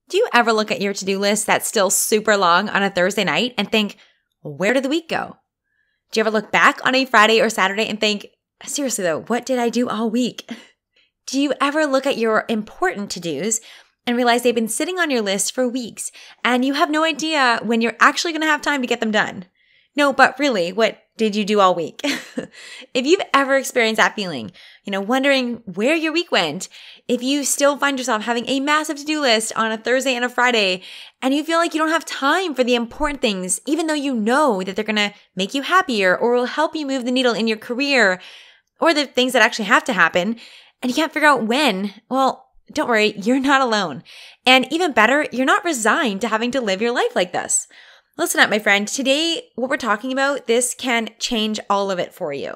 Do you ever look at your to-do list that's still super long on a Thursday night and think, where did the week go? Do you ever look back on a Friday or Saturday and think, seriously though, what did I do all week? Do you ever look at your important to-dos and realize they've been sitting on your list for weeks and you have no idea when you're actually going to have time to get them done? No, but really, what did you do all week? If you've ever experienced that feeling, wondering where your week went, if you still find yourself having a massive to-do list on a Thursday and a Friday, and you feel like you don't have time for the important things, even though you know that they're going to make you happier or will help you move the needle in your career, or the things that actually have to happen, and you can't figure out when, well, don't worry, you're not alone. And even better, you're not resigned to having to live your life like this. Listen up, my friend. Today, what we're talking about, this can change all of it for you.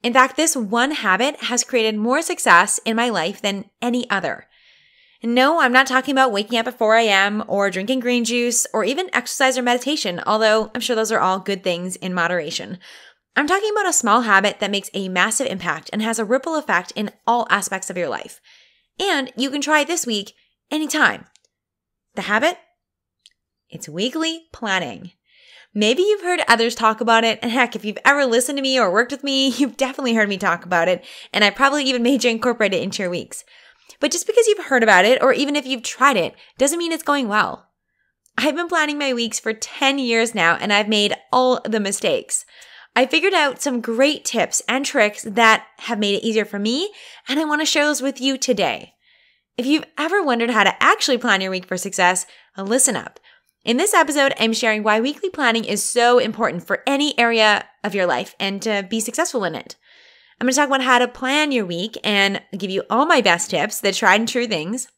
In fact, this one habit has created more success in my life than any other. No, I'm not talking about waking up at 4 a.m. or drinking green juice or even exercise or meditation, although I'm sure those are all good things in moderation. I'm talking about a small habit that makes a massive impact and has a ripple effect in all aspects of your life. And you can try it this week anytime. The habit? It's weekly planning. Maybe you've heard others talk about it, and heck, if you've ever listened to me or worked with me, you've definitely heard me talk about it, and I probably even made you incorporate it into your weeks. But just because you've heard about it, or even if you've tried it, doesn't mean it's going well. I've been planning my weeks for 10 years now, and I've made all the mistakes. I figured out some great tips and tricks that have made it easier for me, and I want to share those with you today. If you've ever wondered how to actually plan your week for success, listen up. In this episode, I'm sharing why weekly planning is so important for any area of your life and to be successful in it. I'm going to talk about how to plan your week and give you all my best tips, the tried and true things.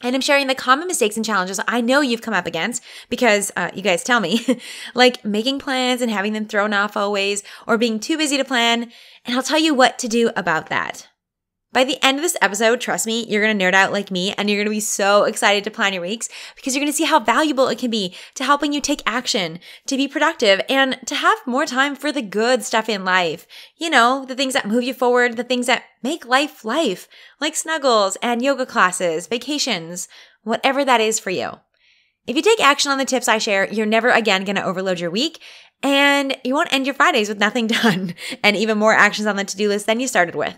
And I'm sharing the common mistakes and challenges I know you've come up against because you guys tell me, like making plans and having them thrown off always, or being too busy to plan. And I'll tell you what to do about that. By the end of this episode, trust me, you're going to nerd out like me, and you're going to be so excited to plan your weeks because you're going to see how valuable it can be to helping you take action, to be productive, and to have more time for the good stuff in life. The things that move you forward, the things that make life, like snuggles and yoga classes, vacations, whatever that is for you. If you take action on the tips I share, you're never again going to overload your week, and you won't end your Fridays with nothing done and even more actions on the to-do list than you started with.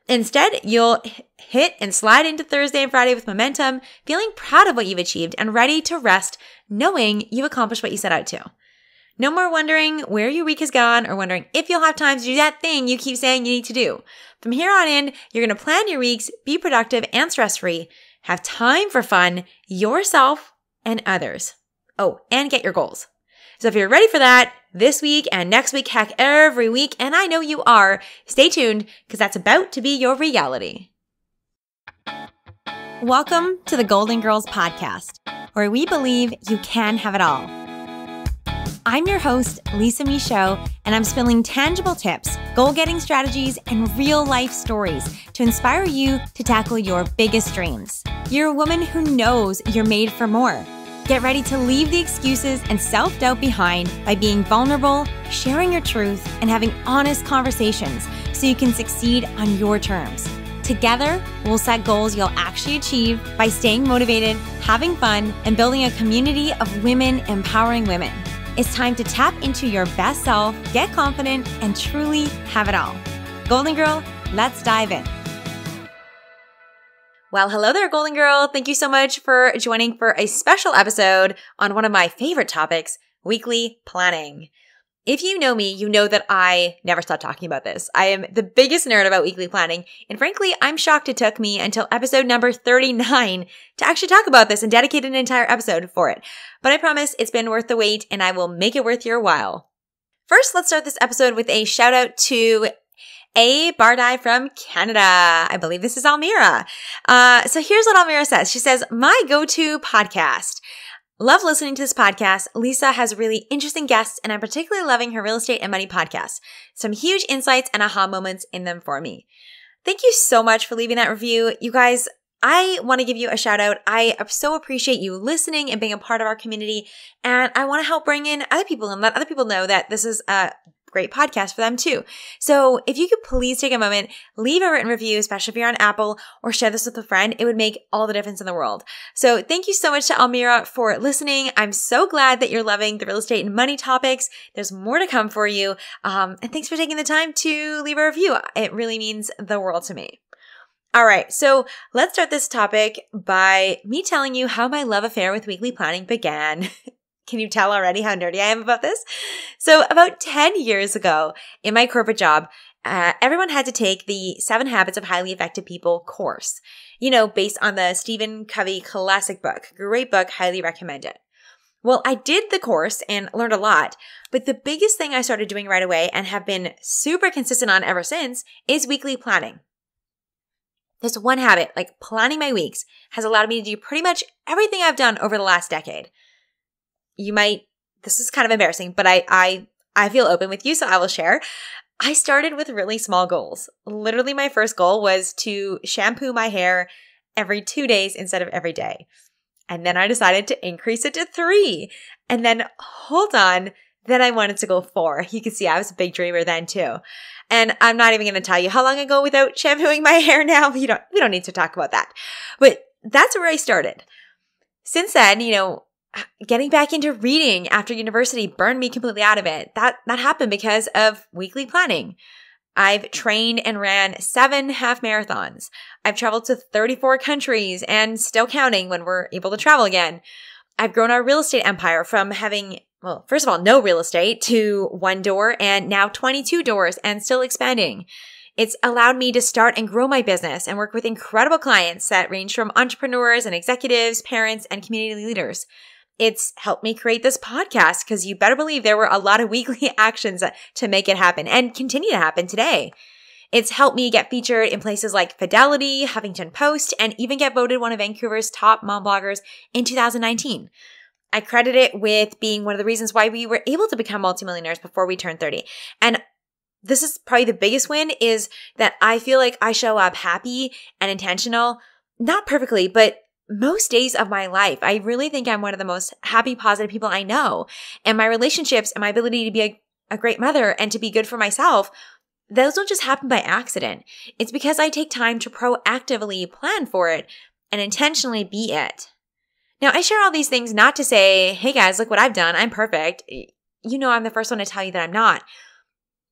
Instead, you'll hit and slide into Thursday and Friday with momentum, feeling proud of what you've achieved and ready to rest, knowing you've accomplished what you set out to. No more wondering where your week has gone or wondering if you'll have time to do that thing you keep saying you need to do. From here on in, you're going to plan your weeks, be productive and stress-free, have time for fun, yourself and others. Oh, and get your goals. So if you're ready for that, this week and next week, heck, every week, and I know you are, stay tuned because that's about to be your reality. Welcome to the Goalden Girls Podcast, where we believe you can have it all. I'm your host, Lisa Michaud, and I'm spilling tangible tips, goal-getting strategies, and real-life stories to inspire you to tackle your biggest dreams. You're a woman who knows you're made for more. Get ready to leave the excuses and self-doubt behind by being vulnerable, sharing your truth, and having honest conversations so you can succeed on your terms. Together, we'll set goals you'll actually achieve by staying motivated, having fun, and building a community of women empowering women. It's time to tap into your best self, get confident, and truly have it all. Goalden Girl, let's dive in. Well, hello there, Goalden Girl. Thank you so much for joining for a special episode on one of my favorite topics, weekly planning. If you know me, you know that I never stop talking about this. I am the biggest nerd about weekly planning, and frankly, I'm shocked it took me until episode number 39 to actually talk about this and dedicate an entire episode for it. But I promise it's been worth the wait, and I will make it worth your while. First, let's start this episode with a shout out to A. Bardai from Canada. I believe this is Almira. So here's what Almira says. She says, my go-to podcast. Love listening to this podcast. Lisa has really interesting guests, and I'm particularly loving her real estate and money podcast. Some huge insights and aha moments in them for me. Thank you so much for leaving that review. You guys, I want to give you a shout out. I so appreciate you listening and being a part of our community, and I want to help bring in other people and let other people know that this is a great podcast for them too. So if you could please take a moment, leave a written review, especially if you're on Apple, or share this with a friend, it would make all the difference in the world. So thank you so much to Almira for listening. I'm so glad that you're loving the real estate and money topics. There's more to come for you. And thanks for taking the time to leave a review. It really means the world to me. All right, so let's start this topic by me telling you how my love affair with weekly planning began. Can you tell already how nerdy I am about this? So about 10 years ago in my corporate job, everyone had to take the 7 Habits of Highly Effective People course, based on the Stephen Covey classic book. Great book, highly recommend it. Well, I did the course and learned a lot, but the biggest thing I started doing right away and have been super consistent on ever since is weekly planning. This one habit, like planning my weeks, has allowed me to do pretty much everything I've done over the last decade. This is kind of embarrassing, but I feel open with you, so I will share. I started with really small goals. Literally, my first goal was to shampoo my hair every 2 days instead of every day. And then I decided to increase it to 3. And then, then I wanted to go 4. You can see I was a big dreamer then too. And I'm not even going to tell you how long I go without shampooing my hair now. We don't need to talk about that. But that's where I started. Since then, getting back into reading after university burned me completely out of it. That happened because of weekly planning. I've trained and ran 7 half marathons. I've traveled to 34 countries and still counting when we're able to travel again. I've grown our real estate empire from having, first of all, no real estate to 1 door and now 22 doors and still expanding. It's allowed me to start and grow my business and work with incredible clients that range from entrepreneurs and executives, parents, and community leaders. It's helped me create this podcast because you better believe there were a lot of weekly actions to make it happen and continue to happen today. It's helped me get featured in places like Fidelity, Huffington Post, and even get voted one of Vancouver's top mom bloggers in 2019. I credit it with being one of the reasons why we were able to become multimillionaires before we turned 30. And this is probably the biggest win is that I feel like I show up happy and intentional, not perfectly, but most days of my life. I really think I'm one of the most happy, positive people I know. And my relationships and my ability to be a great mother and to be good for myself, those don't just happen by accident. It's because I take time to proactively plan for it and intentionally be it. Now, I share all these things not to say, hey guys, look what I've done. I'm perfect. I'm the first one to tell you that I'm not.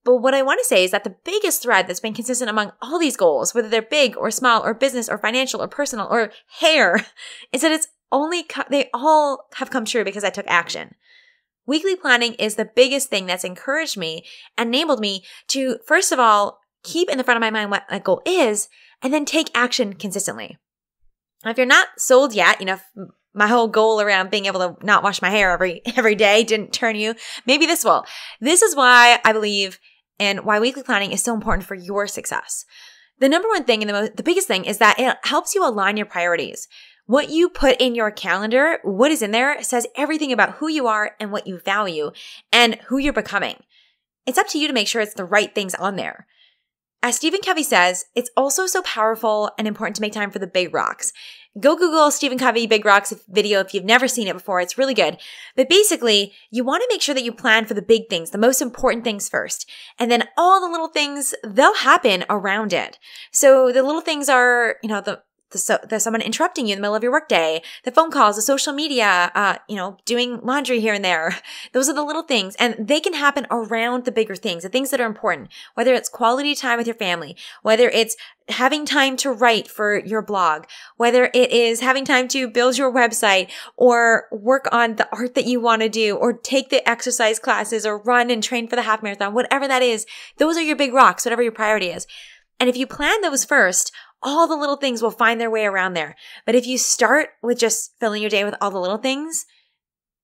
But what I want to say is that the biggest thread that's been consistent among all these goals, whether they're big or small or business or financial or personal or hair, is that they all have come true because I took action. Weekly planning is the biggest thing that's encouraged me and enabled me to, first of all, keep in the front of my mind what my goal is and then take action consistently. Now, if you're not sold yet, my whole goal around being able to not wash my hair every day didn't turn you, maybe this will. This is why I believe and why weekly planning is so important for your success. The number one thing and the biggest thing is that it helps you align your priorities. What you put in your calendar, what is in there, says everything about who you are and what you value and who you're becoming. It's up to you to make sure it's the right things on there. As Stephen Covey says, it's also so powerful and important to make time for the big rocks. Go Google Stephen Covey Big Rocks video if you've never seen it before. It's really good. But basically, you want to make sure that you plan for the big things, the most important things first. And then all the little things, they'll happen around it. So the little things are, there's someone interrupting you in the middle of your workday, the phone calls, the social media, doing laundry here and there. Those are the little things, and they can happen around the bigger things, the things that are important, whether it's quality time with your family, whether it's having time to write for your blog, whether it is having time to build your website or work on the art that you want to do or take the exercise classes or run and train for the half marathon, whatever that is, those are your big rocks, whatever your priority is. And if you plan those first, all the little things will find their way around there. But if you start with just filling your day with all the little things,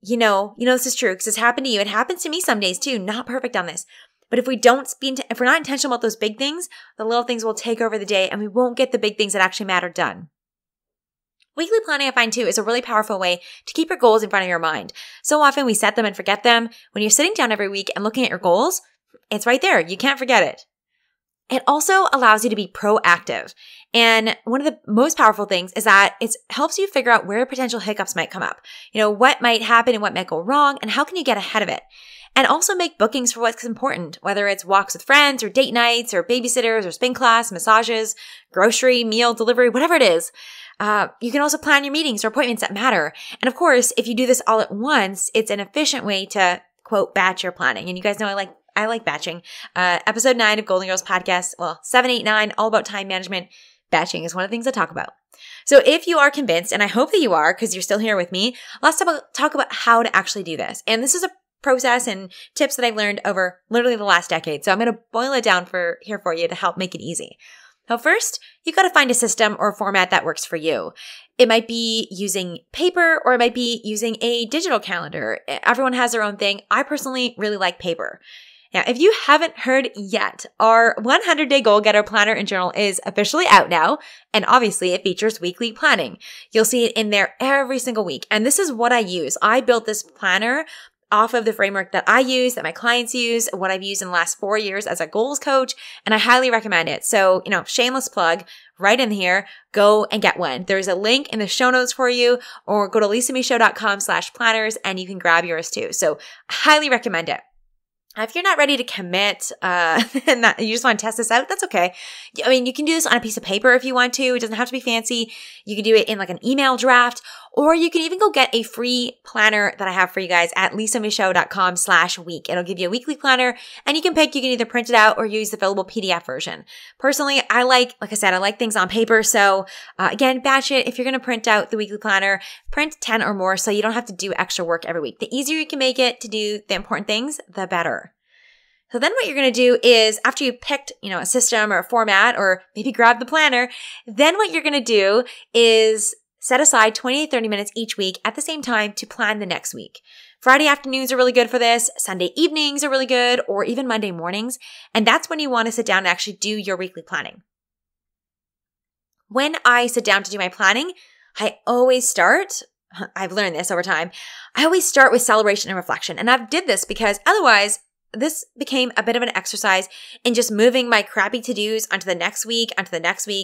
this is true because it's happened to you. It happens to me some days too. Not perfect on this. But if we're not intentional about those big things, the little things will take over the day and we won't get the big things that actually matter done. Weekly planning, I find too, is a really powerful way to keep your goals in front of your mind. So often we set them and forget them. When you're sitting down every week and looking at your goals, it's right there. You can't forget it. It also allows you to be proactive. And one of the most powerful things is that it helps you figure out where potential hiccups might come up. What might happen and what might go wrong, and how can you get ahead of it? And also make bookings for what's important, whether it's walks with friends or date nights or babysitters or spin class, massages, grocery, meal delivery, whatever it is. You can also plan your meetings or appointments that matter. And of course, if you do this all at once, it's an efficient way to, quote, batch your planning. And you guys know I like batching. Episode 9 of Goalden Girls Podcast, 7, 8, 9, all about time management. Batching is one of the things I talk about. So if you are convinced, and I hope that you are because you're still here with me, let's talk about how to actually do this. And this is a process and tips that I've learned over literally the last decade. So I'm going to boil it down for you to help make it easy. Now, first, you've got to find a system or a format that works for you. It might be using paper or it might be using a digital calendar. Everyone has their own thing. I personally really like paper. Now, if you haven't heard yet, our 100-Day Goal Getter Planner and Journal is officially out now, and obviously it features weekly planning. You'll see it in there every single week, and this is what I use. I built this planner off of the framework that I use, that my clients use, what I've used in the last 4 years as a goals coach, and I highly recommend it. So, shameless plug right in here, go and get one. There's a link in the show notes for you, or go to lisamishow.com/planners and you can grab yours too. So highly recommend it. If you're not ready to commit and you just want to test this out, that's okay. I mean, you can do this on a piece of paper if you want to. It doesn't have to be fancy. You can do it in like an email draft, or you can even go get a free planner that I have for you guys at lisamishow.com/week. It'll give you a weekly planner, and you can either print it out or use the fillable PDF version. Personally, I like things on paper. So again, batch it. If you're going to print out the weekly planner, print 10 or more so you don't have to do extra work every week. The easier you can make it to do the important things, the better. So then what you're going to do is, after you picked, a system or a format, or maybe grab the planner, then what you're going to do is set aside 20 to 30 minutes each week at the same time to plan the next week. Friday afternoons are really good for this. Sunday evenings are really good, or even Monday mornings. And that's when you want to sit down and actually do your weekly planning. When I sit down to do my planning, I've learned this over time, I always start with celebration and reflection. And I've did this because otherwise, this became a bit of an exercise in just moving my crappy to-dos onto the next week,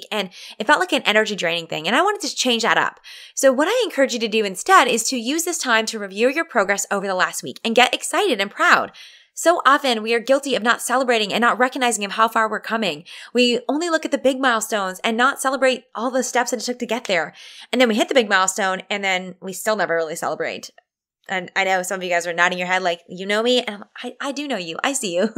and it felt like an energy draining thing, and I wanted to change that up. So what I encourage you to do instead is to use this time to review your progress over the last week and get excited and proud. So often we are guilty of not celebrating and not recognizing of how far we're coming. We only look at the big milestones and not celebrate all the steps that it took to get there. And then we hit the big milestone and then we still never really celebrate. And I know some of you guys are nodding your head like, you know me, and I do know you. I see you.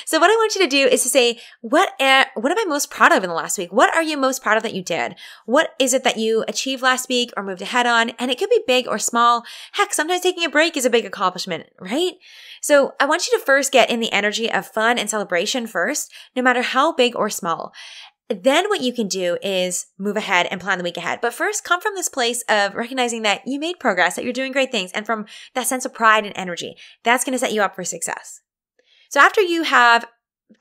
So what I want you to do is to say, what am I most proud of in the last week? What are you most proud of that you did? What is it that you achieved last week or moved ahead on? And it could be big or small. Heck, sometimes taking a break is a big accomplishment, right? So I want you to first get in the energy of fun and celebration first, no matter how big or small. Then what you can do is move ahead and plan the week ahead. But first, come from this place of recognizing that you made progress, that you're doing great things, and from that sense of pride and energy. That's going to set you up for success. So after you have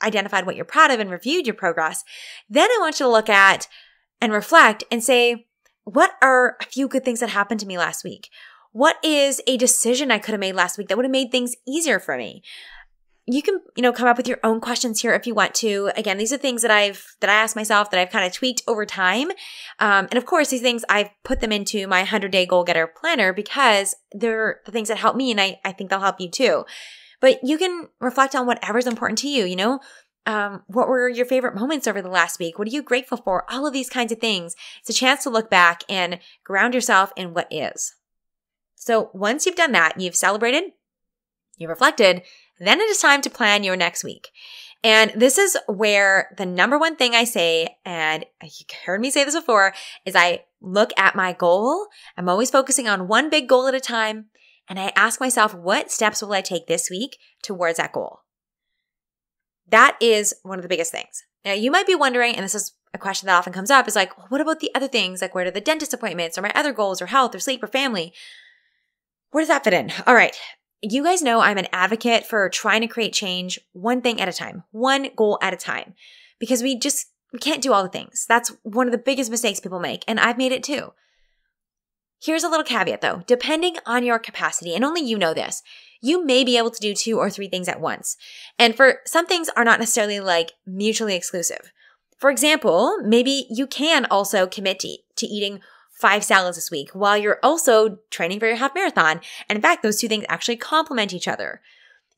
identified what you're proud of and reviewed your progress, then I want you to look at and reflect and say, what are a few good things that happened to me last week? What is a decision I could have made last week that would have made things easier for me? You can, come up with your own questions here if you want to. Again, these are things that I asked myself that I've kind of tweaked over time. And of course, these things, I've put them into my 100-Day Goal Getter Planner because they're the things that help me, and I think they'll help you too. But you can reflect on whatever's important to you, what were your favorite moments over the last week? What are you grateful for? All of these kinds of things. It's a chance to look back and ground yourself in what is. So once you've done that, you've celebrated, you've reflected, then it is time to plan your next week. And this is where the number one thing I say, and you heard me say this before, is I look at my goal. I'm always focusing on one big goal at a time. And I ask myself, what steps will I take this week towards that goal? That is one of the biggest things. Now, you might be wondering, and this is a question that often comes up, is like, well, what about the other things? Like, where do the dentist appointments or my other goals or health or sleep or family? Where does that fit in? All right. You guys know I'm an advocate for trying to create change one thing at a time, one goal at a time, because we can't do all the things. That's one of the biggest mistakes people make, and I've made it too. Here's a little caveat though. Depending on your capacity, and only you know this, you may be able to do 2 or 3 things at once. And for some things are not necessarily like mutually exclusive. For example, maybe you can also commit to eating 5 salads this week while you're also training for your half marathon. And in fact, those two things actually complement each other.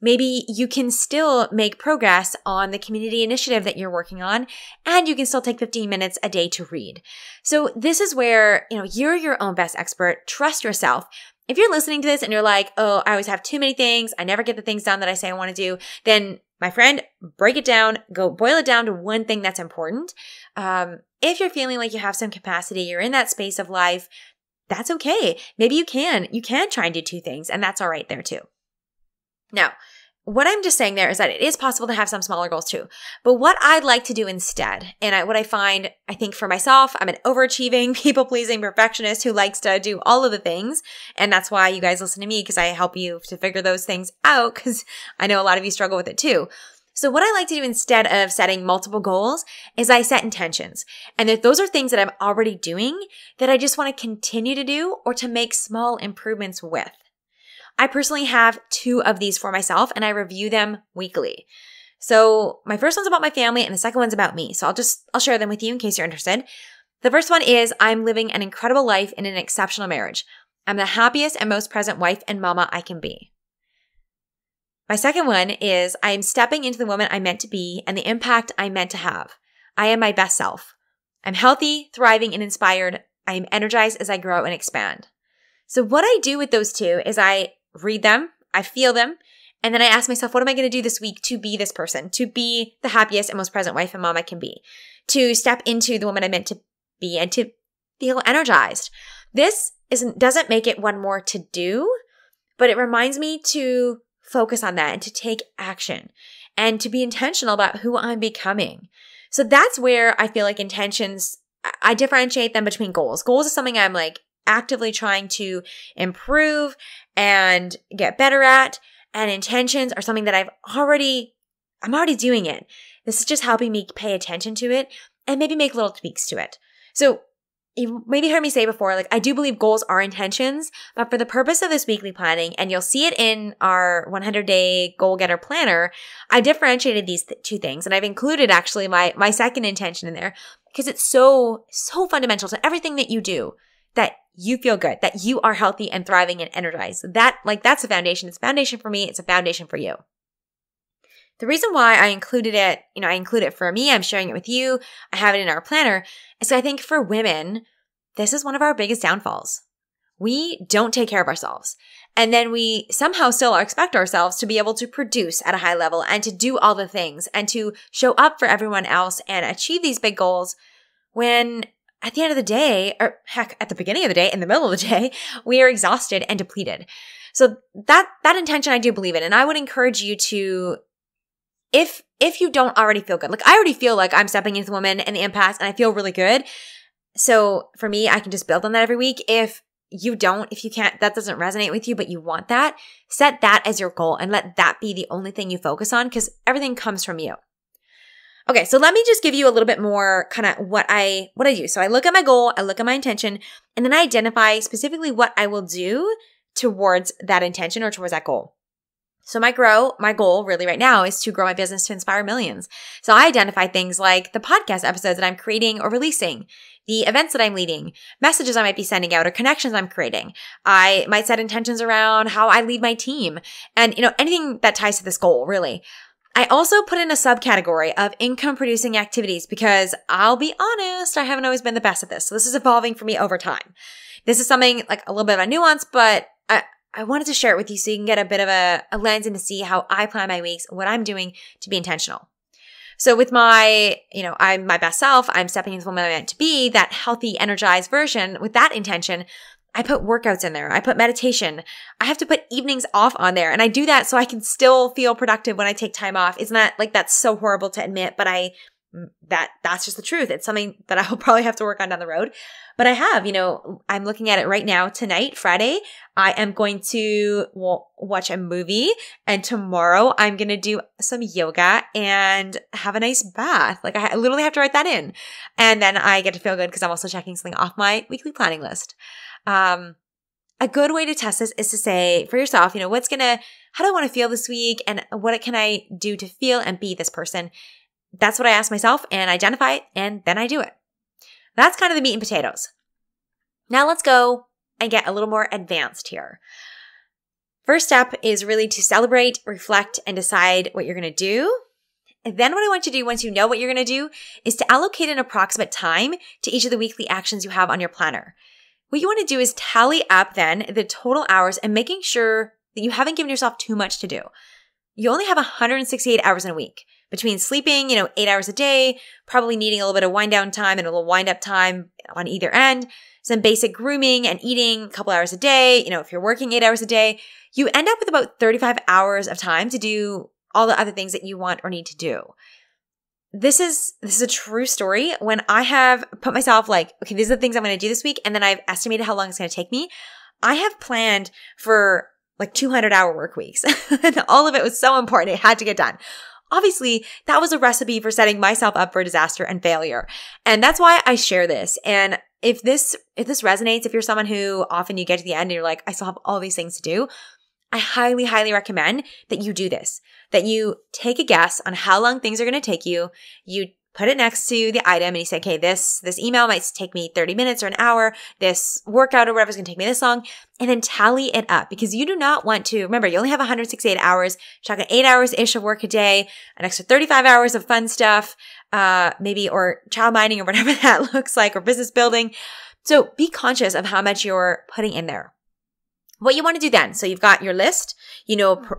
Maybe you can still make progress on the community initiative that you're working on, and you can still take 15 minutes a day to read. So this is where, you're your own best expert. Trust yourself. If you're listening to this and you're like, oh, I always have too many things, I never get the things done that I say I want to do, then my friend, break it down, go boil it down to one thing that's important. If you're feeling like you have some capacity, you're in that space of life, that's okay. Maybe you can try and do 2 things, and that's all right there too. Now, what I'm just saying there is that it is possible to have some smaller goals too. But what I'd like to do instead, and what I find, I think for myself, I'm an overachieving, people-pleasing perfectionist who likes to do all of the things. And that's why you guys listen to me, because I help you to figure those things out, because I know a lot of you struggle with it too. So what I like to do instead of setting multiple goals is I set intentions. And if those are things that I'm already doing that I just want to continue to do or to make small improvements with. I personally have 2 of these for myself, and I review them weekly. So my first one's about my family and the second one's about me. So I'll share them with you in case you're interested. The first one is I'm living an incredible life in an exceptional marriage. I'm the happiest and most present wife and mama I can be. My second one is I am stepping into the woman I'm meant to be and the impact I'm meant to have. I am my best self. I'm healthy, thriving, and inspired. I am energized as I grow and expand. So what I do with those 2 is I read them, I feel them, and then I ask myself, what am I going to do this week to be this person, to be the happiest and most present wife and mom I can be, to step into the woman I'm meant to be and to feel energized. This doesn't make it one more to do, but it reminds me to focus on that and to take action and to be intentional about who I'm becoming. So that's where I feel like intentions, I differentiate them between goals. Goals is something I'm like actively trying to improve and get better at, and intentions are something that I'm already doing it. This is just helping me pay attention to it and maybe make little tweaks to it. So you maybe heard me say before, like I do believe goals are intentions, but for the purpose of this weekly planning, and you'll see it in our 100-day goal getter planner, I differentiated these 2 things, and I've included actually my second intention in there because it's so fundamental to everything that you do. That you feel good, that you are healthy and thriving and energized. That's a foundation. It's a foundation for me. It's a foundation for you. The reason why I included it, I include it for me, I'm sharing it with you, I have it in our planner, is I think for women, this is one of our biggest downfalls. We don't take care of ourselves. And then we somehow still expect ourselves to be able to produce at a high level and to do all the things and to show up for everyone else and achieve these big goals when at the end of the day, or heck, at the beginning of the day, in the middle of the day, we are exhausted and depleted. So that intention I do believe in. And I would encourage you to, if you don't already feel good, like I already feel like I'm stepping into the woman and the impact and I feel really good. So for me, I can just build on that every week. If you can't, that doesn't resonate with you, but you want that, set that as your goal and let that be the only thing you focus on because everything comes from you. Okay, so let me just give you a little bit more kind of what I do. So I look at my goal, I look at my intention, and then I identify specifically what I will do towards that intention or towards that goal. So my goal really right now is to grow my business to inspire millions. So I identify things like the podcast episodes that I'm creating or releasing, the events that I'm leading, messages I might be sending out or connections I'm creating. I might set intentions around how I lead my team and, anything that ties to this goal really. I also put in a subcategory of income producing activities because I'll be honest, I haven't always been the best at this. So this is evolving for me over time. This is something like a little bit of a nuance, but I wanted to share it with you so you can get a bit of a lens and to see how I plan my weeks, what I'm doing to be intentional. So with my, I'm my best self, I'm stepping into the woman I'm meant to be, that healthy, energized version with that intention, I put workouts in there. I put meditation. I have to put evenings off on there. And I do that so I can still feel productive when I take time off. It's not like that's so horrible to admit, but that's just the truth. It's something that I will probably have to work on down the road. But I have, I'm looking at it right now. Tonight, Friday, I am going to watch a movie. And tomorrow I'm going to do some yoga and have a nice bath. Like I literally have to write that in. And then I get to feel good because I'm also checking something off my weekly planning list. A good way to test this is to say for yourself, how do I want to feel this week and what can I do to feel and be this person? That's what I ask myself and identify it, and then I do it. That's kind of the meat and potatoes. Now let's go and get a little more advanced here. First step is really to celebrate, reflect, and decide what you're going to do. And then what I want you to do once you know what you're going to do is to allocate an approximate time to each of the weekly actions you have on your planner. What you want to do is tally up then the total hours and making sure that you haven't given yourself too much to do. You only have 168 hours in a week between sleeping, 8 hours a day, probably needing a little bit of wind down time and a little wind up time on either end, some basic grooming and eating a couple hours a day. If you're working 8 hours a day, you end up with about 35 hours of time to do all the other things that you want or need to do. This is a true story. When I have put myself like, okay, these are the things I'm going to do this week, and then I've estimated how long it's going to take me, I have planned for like 200-hour work weeks. And all of it was so important. It had to get done. Obviously, that was a recipe for setting myself up for disaster and failure. And that's why I share this. And if this resonates, if you're someone who often you get to the end and you're like, I still have all these things to do, I highly, highly recommend that you do this, that you take a guess on how long things are going to take you. You put it next to the item and you say, okay, this email might take me 30 minutes or an hour. This workout or whatever is going to take me this long, and then tally it up, because you do not want to, remember, you only have 168 hours, talking 8 hours-ish of work a day, an extra 35 hours of fun stuff, maybe, or child minding or whatever that looks like, or business building. So be conscious of how much you're putting in there. What you want to do then, so you've got your list,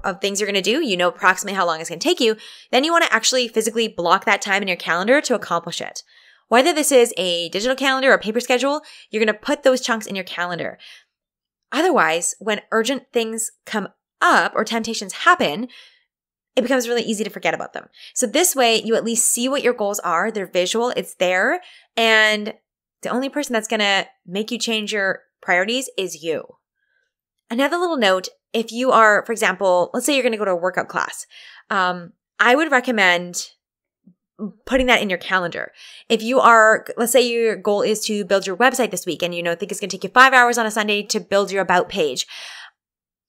of things you're going to do, approximately how long it's going to take you. Then you want to actually physically block that time in your calendar to accomplish it. Whether this is a digital calendar or a paper schedule, you're going to put those chunks in your calendar. Otherwise, when urgent things come up or temptations happen, it becomes really easy to forget about them. So this way, you at least see what your goals are. They're visual, it's there. And the only person that's going to make you change your priorities is you. Another little note, if you are, for example, let's say you're going to go to a workout class, I would recommend putting that in your calendar. If you are, let's say your goal is to build your website this week and think it's going to take you 5 hours on a Sunday to build your about page.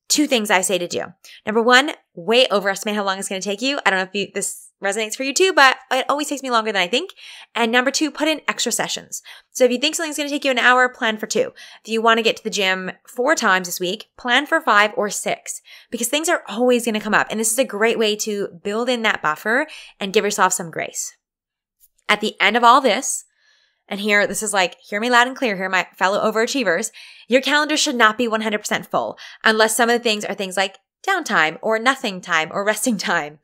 2 things I say to do. Number 1, way overestimate how long it's going to take you. I don't know if this resonates for you too, but it always takes me longer than I think. And number 2, put in extra sessions. So if you think something's going to take you an hour, plan for 2. If you want to get to the gym 4 times this week, plan for 5 or 6, because things are always going to come up. And this is a great way to build in that buffer and give yourself some grace. At the end of all this, and here, this is like, hear me loud and clear here, my fellow overachievers, your calendar should not be 100% full unless some of the things are things like downtime or nothing time or resting time.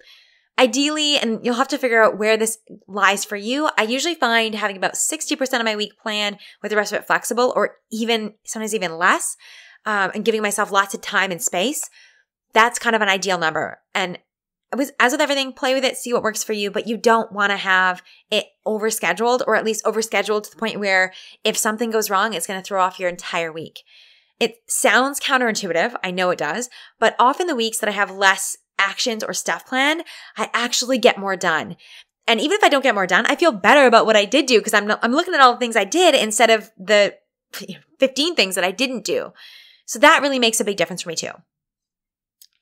Ideally, and you'll have to figure out where this lies for you, I usually find having about 60% of my week planned with the rest of it flexible, or sometimes even less, and giving myself lots of time and space. That's kind of an ideal number. And as with everything, play with it, see what works for you, but you don't want to have it overscheduled, or at least overscheduled to the point where if something goes wrong, it's going to throw off your entire week. It sounds counterintuitive. I know it does, but often the weeks that I have less actions or stuff planned, I actually get more done. And even if I don't get more done, I feel better about what I did do, because I'm looking at all the things I did instead of the 15 things that I didn't do. So that really makes a big difference for me too.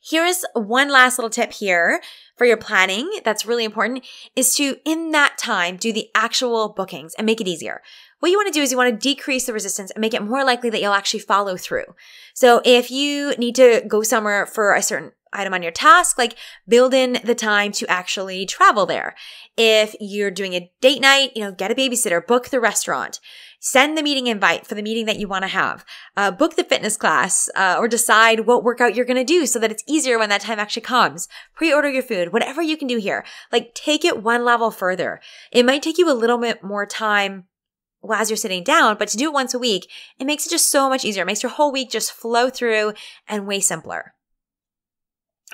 Here's one last little tip here for your planning that's really important, is to, in that time, do the actual bookings and make it easier. What you want to do is you want to decrease the resistance and make it more likely that you'll actually follow through. So if you need to go somewhere for a certain item on your task, like build in the time to actually travel there. If you're doing a date night, get a babysitter, book the restaurant, send the meeting invite for the meeting that you want to have, book the fitness class, or decide what workout you're going to do so that it's easier when that time actually comes. Pre-order your food, whatever you can do here. Like, take it one level further. It might take you a little bit more time as you're sitting down, but to do it once a week, it makes it just so much easier. It makes your whole week just flow through and way simpler.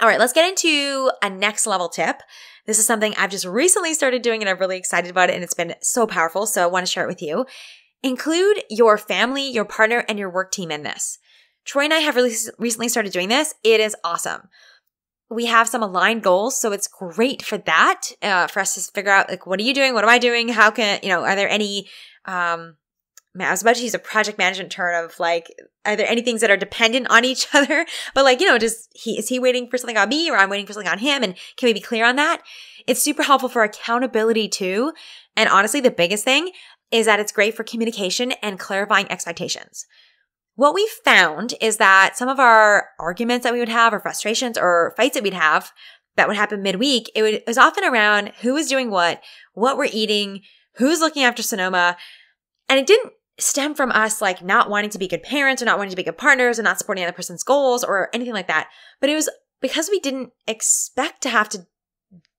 All right, let's get into a next level tip. This is something I've just recently started doing and I'm really excited about it, and it's been so powerful, so I want to share it with you. Include your family, your partner, and your work team in this. Troy and I have really recently started doing this. It is awesome. We have some aligned goals, so it's great for that, for us to figure out, like, what are you doing? What am I doing? How can, are there any man, I was about to use a project management term of like, are there any things that are dependent on each other? But like, is he waiting for something on me or I'm waiting for something on him? And can we be clear on that? It's super helpful for accountability too. And honestly, the biggest thing is that it's great for communication and clarifying expectations. What we found is that some of our arguments that we would have or frustrations or fights that we'd have that would happen midweek, it was often around who was doing what we're eating, who's looking after Sonoma. And it didn't stem from us like not wanting to be good parents or not wanting to be good partners or not supporting the other person's goals or anything like that. But it was because we didn't expect to have to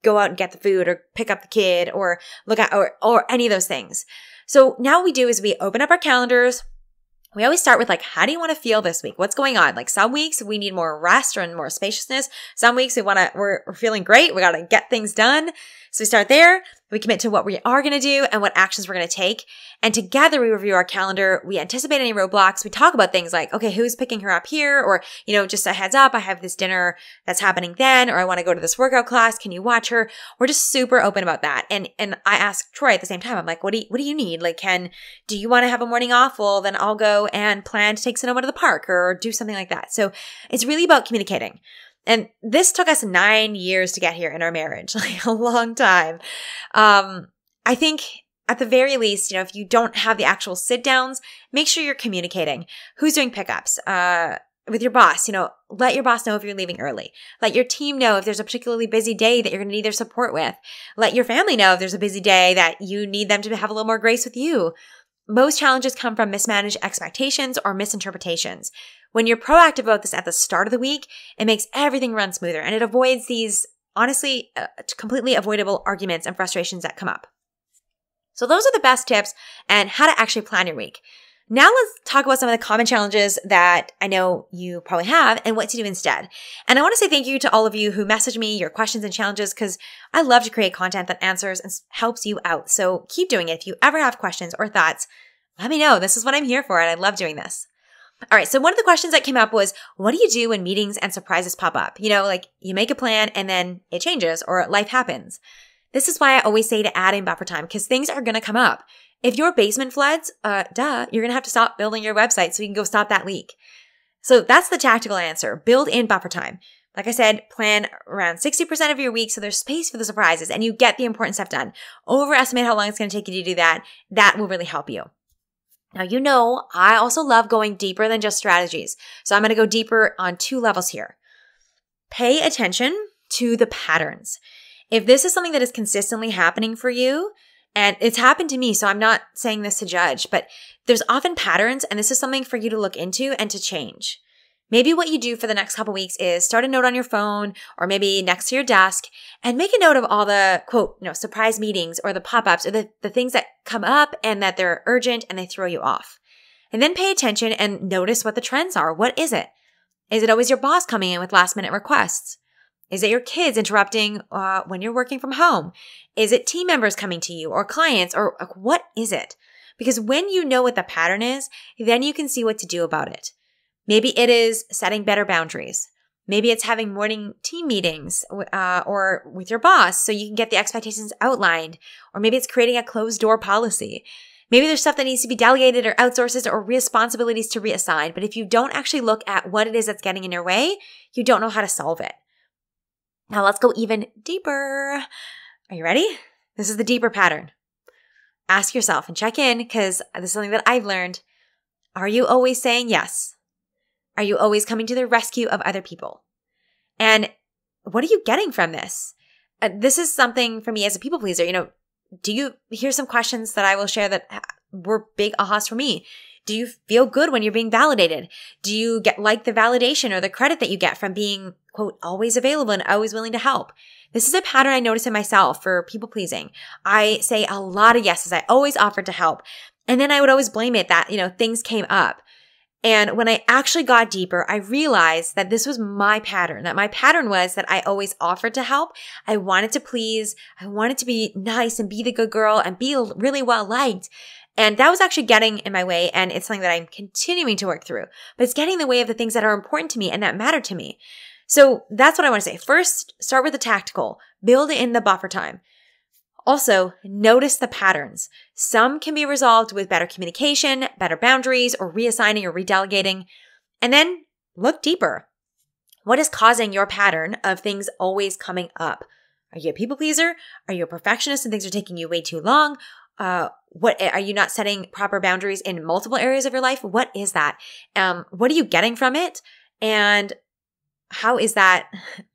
go out and get the food or pick up the kid or look at or any of those things. So now what we do is we open up our calendars. We always start with like, how do you want to feel this week? What's going on? Like some weeks we need more rest or more spaciousness. Some weeks we're feeling great. We got to get things done. So we start there. We commit to what we are going to do and what actions we're going to take. And together we review our calendar. We anticipate any roadblocks. We talk about things like, okay, who's picking her up here? Or, just a heads up, I have this dinner that's happening then, or I want to go to this workout class. Can you watch her? We're just super open about that. And I ask Troy at the same time, I'm like, what do you need? Like, do you want to have a morning off? Well, then I'll go and plan to take Sonoma to the park or do something like that. So it's really about communicating. And this took us 9 years to get here in our marriage, like a long time. I think at the very least, if you don't have the actual sit downs, make sure you're communicating. Who's doing pickups? With your boss, let your boss know if you're leaving early. Let your team know if there's a particularly busy day that you're going to need their support with. Let your family know if there's a busy day that you need them to have a little more grace with you. Most challenges come from mismanaged expectations or misinterpretations. When you're proactive about this at the start of the week, it makes everything run smoother and it avoids these, honestly, completely avoidable arguments and frustrations that come up. So those are the best tips and how to actually plan your week. Now let's talk about some of the common challenges that I know you probably have and what to do instead. And I want to say thank you to all of you who message me your questions and challenges because I love to create content that answers and helps you out. So keep doing it. If you ever have questions or thoughts, let me know. This is what I'm here for and I love doing this. All right. So one of the questions that came up was, what do you do when meetings and surprises pop up? Like you make a plan and then it changes or life happens. This is why I always say to add in buffer time because things are going to come up. If your basement floods, you're going to have to stop building your website so you can go stop that leak. So that's the tactical answer. Build in buffer time. Like I said, plan around 60% of your week so there's space for the surprises and you get the important stuff done. Overestimate how long it's going to take you to do that. That will really help you. Now, I also love going deeper than just strategies. So I'm going to go deeper on 2 levels here. Pay attention to the patterns. If this is something that is consistently happening for you, and it's happened to me, so I'm not saying this to judge, but there's often patterns, and this is something for you to look into and to change. Maybe what you do for the next couple weeks is start a note on your phone or maybe next to your desk and make a note of all the, quote, surprise meetings or the pop-ups or the things that come up and that they're urgent and they throw you off. And then pay attention and notice what the trends are. What is it? Is it always your boss coming in with last-minute requests? Is it your kids interrupting when you're working from home? Is it team members coming to you or clients or what is it? Because when you know what the pattern is, then you can see what to do about it. Maybe it is setting better boundaries. Maybe it's having morning team meetings or with your boss so you can get the expectations outlined. Or maybe it's creating a closed door policy. Maybe there's stuff that needs to be delegated or outsourced or responsibilities to reassign. But if you don't actually look at what it is that's getting in your way, you don't know how to solve it. Now let's go even deeper. Are you ready? This is the deeper pattern. Ask yourself and check in because this is something that I've learned. Are you always saying yes? Are you always coming to the rescue of other people? And what are you getting from this? This is something for me as a people pleaser. Here's some questions that I will share that were big ahas for me. Do you feel good when you're being validated? Do you like the validation or the credit that you get from being, quote, always available and always willing to help? This is a pattern I notice in myself for people pleasing. I say a lot of yeses. I always offered to help. And then I would always blame it that, things came up. And when I actually got deeper, I realized that this was my pattern, that my pattern was that I always offered to help. I wanted to please. I wanted to be nice and be the good girl and be really well liked. And that was actually getting in my way. And it's something that I'm continuing to work through, but it's getting in the way of the things that are important to me and that matter to me. So that's what I want to say. First, start with the tactical, build in the buffer time. Also, notice the patterns. Some can be resolved with better communication, better boundaries, or reassigning or redelegating. And then look deeper. What is causing your pattern of things always coming up? Are you a people pleaser? Are you a perfectionist and things are taking you way too long? What are you not setting proper boundaries in multiple areas of your life? What is that? What are you getting from it? And how is that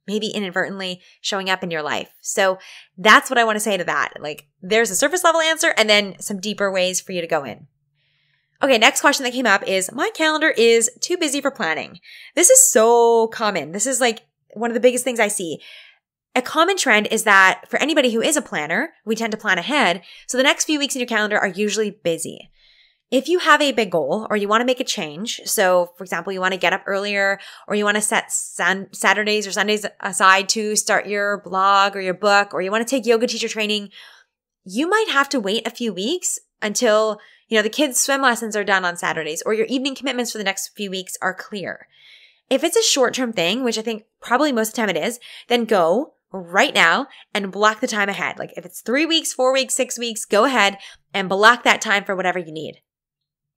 maybe inadvertently showing up in your life? So that's what I want to say to that. Like, there's a surface level answer and then some deeper ways for you to go in. Okay, next question that came up is, my calendar is too busy for planning. This is so common. This is like one of the biggest things I see. A common trend is that for anybody who is a planner, we tend to plan ahead. So the next few weeks in your calendar are usually busy. If you have a big goal or you want to make a change, so for example, you want to get up earlier or you want to set Saturdays or Sundays aside to start your blog or your book, or you want to take yoga teacher training, you might have to wait a few weeks until, the kids' swim lessons are done on Saturdays or your evening commitments for the next few weeks are clear. If it's a short-term thing, which I think probably most of the time it is, then go right now and block the time ahead. Like if it's 3 weeks, 4 weeks, 6 weeks, go ahead and block that time for whatever you need.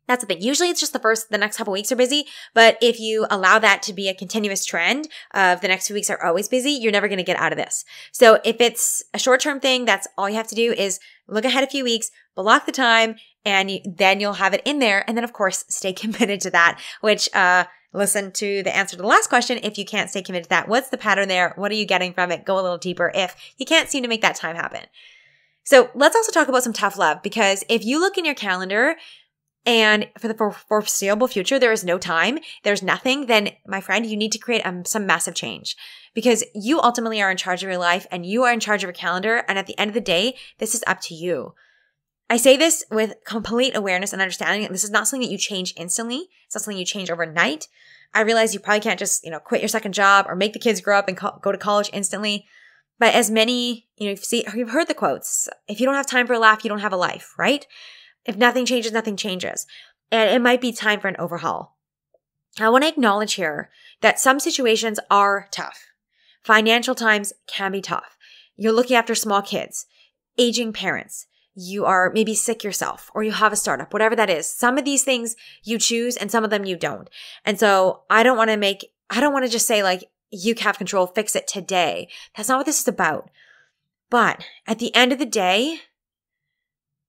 That's the thing. Usually it's just the next couple weeks are busy, but if you allow that to be a continuous trend of the next few weeks are always busy, you're never going to get out of this. So if it's a short-term thing, that's all you have to do is look ahead a few weeks, block the time, and then you'll have it in there. And then of course, stay committed to that, which, listen to the answer to the last question. If you can't stay committed to that, what's the pattern there? What are you getting from it? Go a little deeper if you can't seem to make that time happen. So let's also talk about some tough love, because if you look in your calendar and for the foreseeable future, there is no time, there's nothing, then my friend, you need to create some massive change, because you ultimately are in charge of your life and you are in charge of your calendar. And at the end of the day, this is up to you. I say this with complete awareness and understanding that this is not something that you change instantly. It's not something you change overnight. I realize you probably can't just, quit your second job or make the kids grow up and go to college instantly. But as many, you've heard the quotes, if you don't have time for a laugh, you don't have a life, right? If nothing changes, nothing changes. And it might be time for an overhaul. I want to acknowledge here that some situations are tough. Financial times can be tough. You're looking after small kids, aging parents. You are maybe sick yourself, or you have a startup, whatever that is. Some of these things you choose and some of them you don't. And so I don't want to just say like, you have control, fix it today. That's not what this is about. But at the end of the day,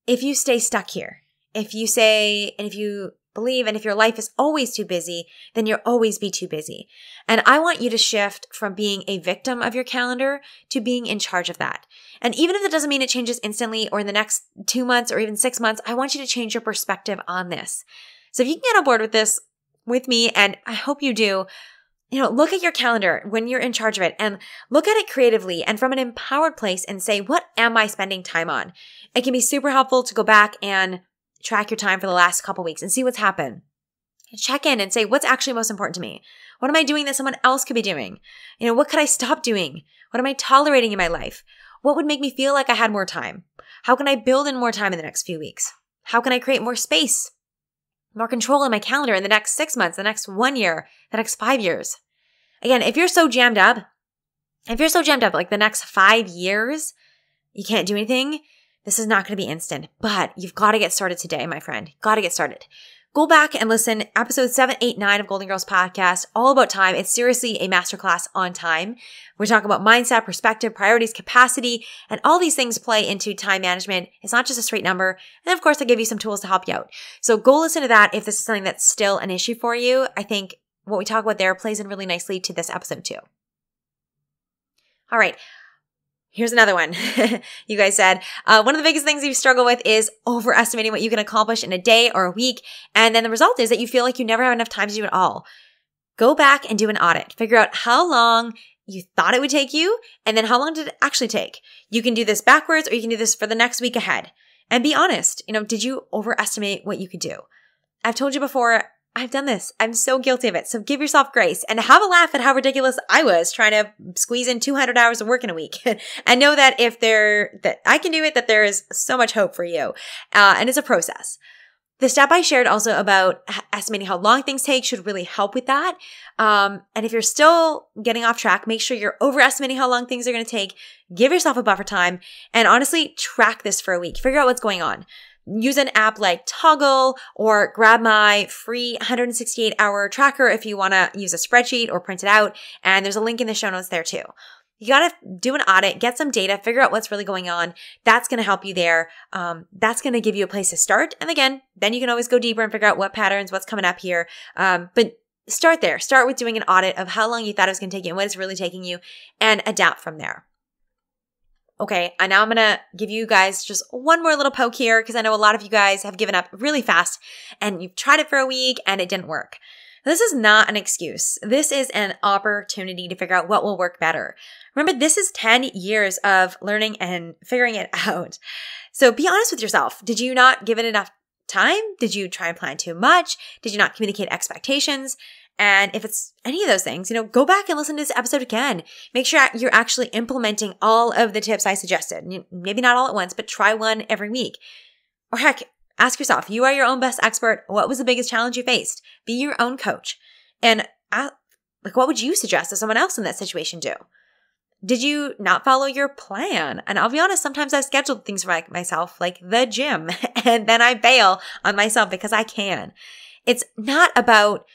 if you stay stuck here, if you say, and if you believe, and if your life is always too busy, then you'll always be too busy. And I want you to shift from being a victim of your calendar to being in charge of that. And even if it doesn't mean it changes instantly or in the next 2 months or even 6 months, I want you to change your perspective on this. So if you can get on board with this with me, and I hope you do, look at your calendar when you're in charge of it and look at it creatively and from an empowered place and say, what am I spending time on? It can be super helpful to go back and track your time for the last couple weeks and see what's happened. Check in and say, what's actually most important to me? What am I doing that someone else could be doing? What could I stop doing? What am I tolerating in my life? What would make me feel like I had more time? How can I build in more time in the next few weeks? How can I create more space, more control in my calendar in the next 6 months, the next 1 year, the next 5 years? Again, if you're so jammed up, like the next 5 years, you can't do anything, this is not going to be instant, but you've got to get started today, my friend. Got to get started. Go back and listen. Episode 7, 8, 9 of Goalden Girls Podcast, all about time. It's seriously a masterclass on time. We're talking about mindset, perspective, priorities, capacity, and all these things play into time management. It's not just a straight number. And of course, I give you some tools to help you out. So go listen to that if this is something that's still an issue for you. I think what we talk about there plays in really nicely to this episode too. All right. Here's another one. You guys said, one of the biggest things you struggle with is overestimating what you can accomplish in a day or a week. And then the result is that you feel like you never have enough time to do it all. Go back and do an audit. Figure out how long you thought it would take you, and then how long did it actually take? You can do this backwards, or you can do this for the next week ahead. And be honest. Did you overestimate what you could do? I've told you before, I've done this. I'm so guilty of it. So give yourself grace and have a laugh at how ridiculous I was trying to squeeze in 200 hours of work in a week. And know that that I can do it, that there is so much hope for you. And it's a process. The step I shared also about estimating how long things take should really help with that. And if you're still getting off track, make sure you're overestimating how long things are going to take. Give yourself a buffer time and honestly track this for a week. Figure out what's going on. Use an app like Toggle or grab my free 168-hour tracker if you want to use a spreadsheet or print it out. And there's a link in the show notes there too. You got to do an audit, get some data, figure out what's really going on. That's going to help you there. That's going to give you a place to start. And again, then you can always go deeper and figure out what patterns, what's coming up here. But start there. Start with doing an audit of how long you thought it was going to take you and what it's really taking you and adapt from there. Okay, and now I'm going to give you guys just one more little poke here because I know a lot of you guys have given up really fast and you've tried it for a week and it didn't work. This is not an excuse. This is an opportunity to figure out what will work better. Remember, this is 10 years of learning and figuring it out. So be honest with yourself. Did you not give it enough time? Did you try and plan too much? Did you not communicate expectations? And if it's any of those things, go back and listen to this episode again. Make sure you're actually implementing all of the tips I suggested. Maybe not all at once, but try one every week. Or heck, ask yourself, you are your own best expert. What was the biggest challenge you faced? Be your own coach. And what would you suggest that someone else in that situation do? Did you not follow your plan? And I'll be honest, sometimes I've scheduled things for myself, like the gym, and then I bail on myself because I can. It's not about,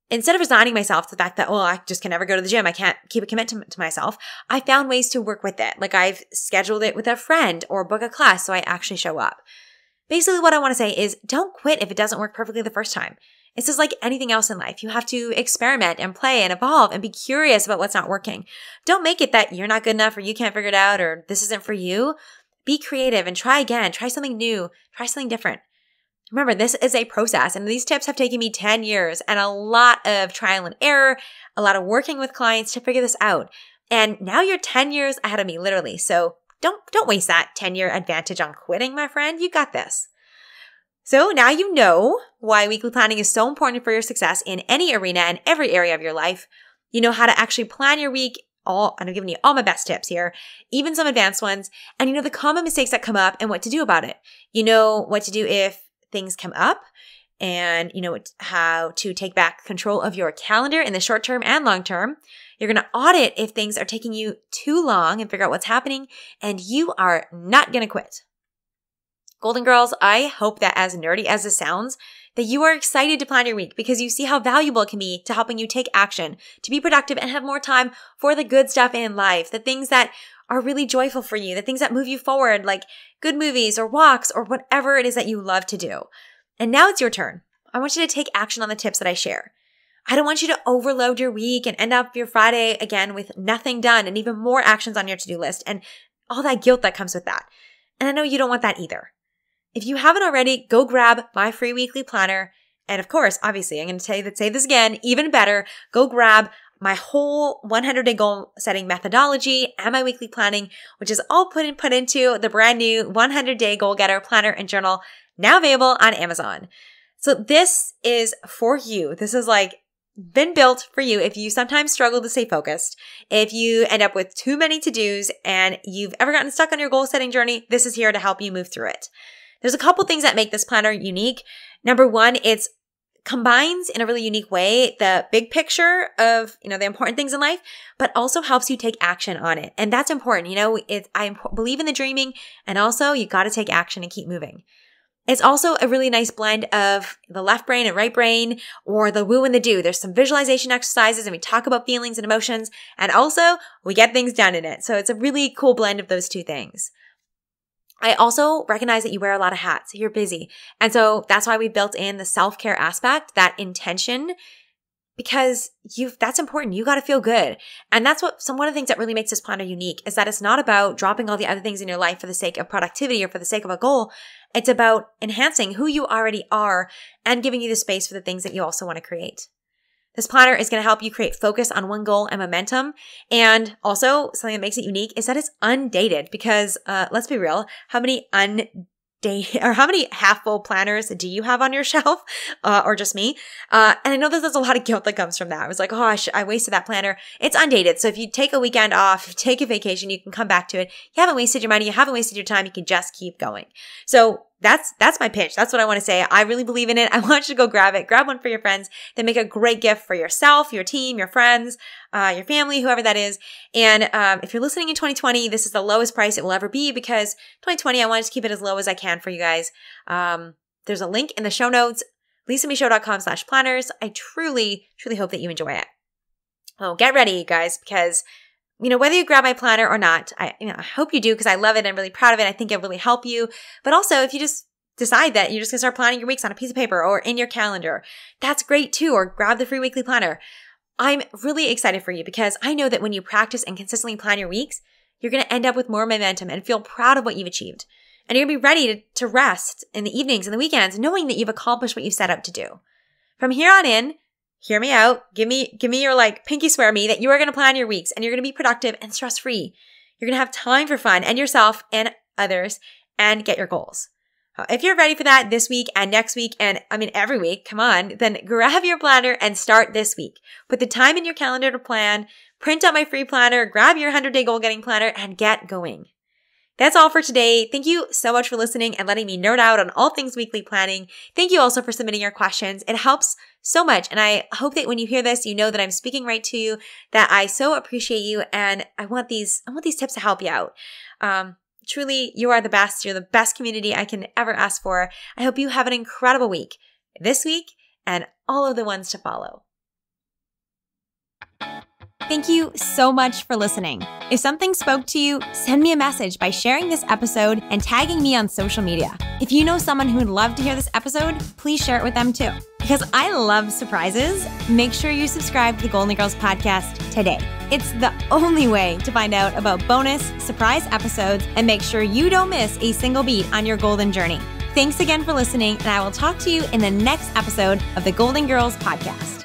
instead of resigning myself to the fact that, I just can never go to the gym, I can't keep a commitment to myself, I found ways to work with it. Like I've scheduled it with a friend or book a class so I actually show up. Basically, what I want to say is don't quit if it doesn't work perfectly the first time. It's just like anything else in life. You have to experiment and play and evolve and be curious about what's not working. Don't make it that you're not good enough or you can't figure it out or this isn't for you. Be creative and try again. Try something new. Try something different. Remember, this is a process and these tips have taken me 10 years and a lot of trial and error, a lot of working with clients to figure this out. And now you're 10 years ahead of me, literally. So don't waste that 10-year advantage on quitting, my friend. You got this. So now you know why weekly planning is so important for your success in any arena and every area of your life. You know how to actually plan your week. I'm giving you all my best tips here, even some advanced ones. And you know the common mistakes that come up and what to do about it. You know what to do if things come up and you know how to take back control of your calendar in the short term and long term. You're going to audit if things are taking you too long and figure out what's happening. And you are not going to quit. Goalden Girls, I hope that as nerdy as this sounds, that you are excited to plan your week because you see how valuable it can be to helping you take action, to be productive and have more time for the good stuff in life, the things that are really joyful for you, the things that move you forward, like good movies or walks or whatever it is that you love to do. And now it's your turn. I want you to take action on the tips that I share. I don't want you to overload your week and end up your Friday again with nothing done and even more actions on your to-do list and all that guilt that comes with that. And I know you don't want that either. If you haven't already, go grab my free weekly planner. And of course, obviously, I'm going to say this again, even better, go grab my whole 100-day goal setting methodology and my weekly planning, which is all put into the brand new 100-day goal getter planner and journal, now available on Amazon. So this is for you. This is been built for you if you sometimes struggle to stay focused, if you end up with too many to-dos and you've ever gotten stuck on your goal setting journey, this is here to help you move through it. There's a couple things that make this planner unique. Number one, it combines in a really unique way the big picture of, the important things in life, but also helps you take action on it. And that's important. I believe in the dreaming and also you got to take action and keep moving. It's also a really nice blend of the left brain and right brain or the woo and the do. There's some visualization exercises and we talk about feelings and emotions and also we get things done in it. So it's a really cool blend of those two things. I also recognize that you wear a lot of hats. You're busy. And so that's why we built in the self-care aspect, that intention, because that's important. You got to feel good. And that's one of the things that really makes this planner unique is that it's not about dropping all the other things in your life for the sake of productivity or for the sake of a goal. It's about enhancing who you already are and giving you the space for the things that you also want to create. This planner is going to help you create focus on one goal and momentum. And also something that makes it unique is that it's undated because let's be real, how many half full planners do you have on your shelf or just me? And I know that there's a lot of guilt that comes from that. I was like, I wasted that planner. It's undated. So if you take a weekend off, if you take a vacation, you can come back to it. You haven't wasted your money. You haven't wasted your time. You can just keep going. So that's my pitch. That's what I want to say. I really believe in it. I want you to go grab it. Grab one for your friends. Then make a great gift for yourself, your team, your friends, your family, whoever that is. And if you're listening in 2020, this is the lowest price it will ever be because 2020, I wanted to keep it as low as I can for you guys. There's a link in the show notes, lisamishow.com/planners. I truly, truly hope that you enjoy it. Oh, get ready, guys, because whether you grab my planner or not, I hope you do because I love it and I'm really proud of it. I think it'll really help you. But also, if you just decide that you're just going to start planning your weeks on a piece of paper or in your calendar, that's great too. Or grab the free weekly planner. I'm really excited for you because I know that when you practice and consistently plan your weeks, you're going to end up with more momentum and feel proud of what you've achieved. And you're going to be ready to rest in the evenings and the weekends, knowing that you've accomplished what you've set out to do. From here on in, hear me out. Give me your pinky swear me that you are going to plan your weeks and you're going to be productive and stress-free. You're going to have time for fun and yourself and others and get your goals. If you're ready for that this week and next week and every week, come on, then grab your planner and start this week. Put the time in your calendar to plan, print out my free planner, grab your 100-day goal getting planner and get going. That's all for today. Thank you so much for listening and letting me nerd out on all things weekly planning. Thank you also for submitting your questions. It helps so much. And I hope that when you hear this, you know that I'm speaking right to you, that I so appreciate you. And I want these tips to help you out. Truly, you are the best. You're the best community I can ever ask for. I hope you have an incredible week this week and all of the ones to follow. Thank you so much for listening. If something spoke to you, send me a message by sharing this episode and tagging me on social media. If you know someone who would love to hear this episode, please share it with them too. Because I love surprises, make sure you subscribe to the Goalden Girls Podcast today. It's the only way to find out about bonus surprise episodes and make sure you don't miss a single beat on your golden journey. Thanks again for listening, and I will talk to you in the next episode of the Goalden Girls Podcast.